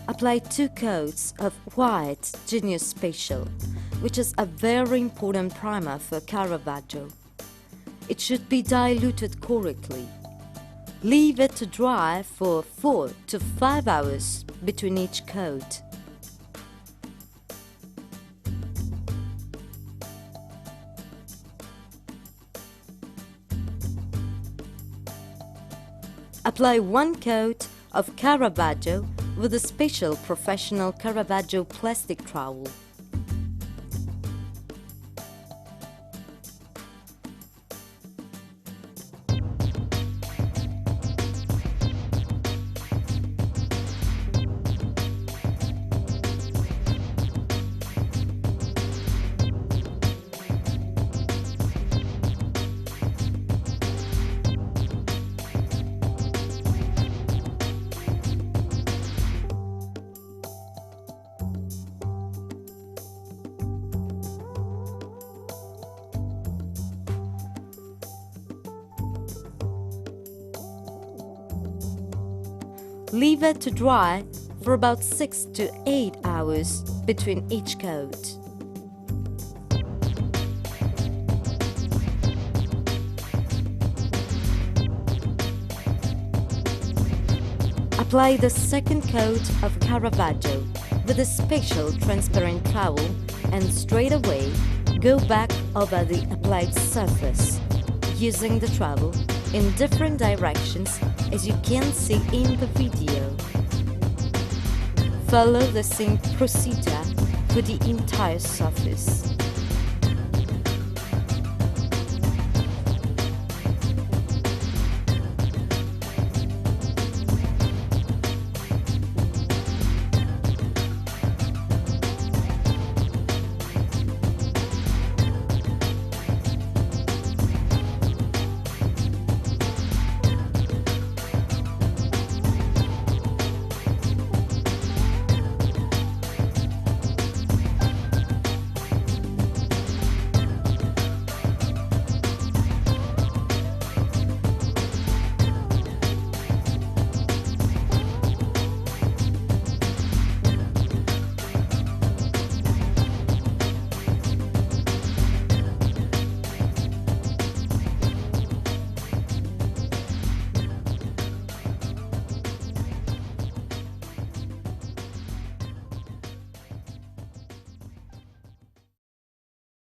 Apply 2 coats of white Genius Spatial, which is a very important primer for Caravaggio. It should be diluted correctly. Leave it to dry for 4 to 5 hours between each coat. Apply 1 coat of Caravaggio with a special professional Caravaggio plastic trowel. Leave it to dry for about 6 to 8 hours between each coat. Apply the second coat of Caravaggio with a special transparent trowel and straight away go back over the applied surface, using the trowel in different directions as you can see in the video. Follow the same procedure for the entire surface.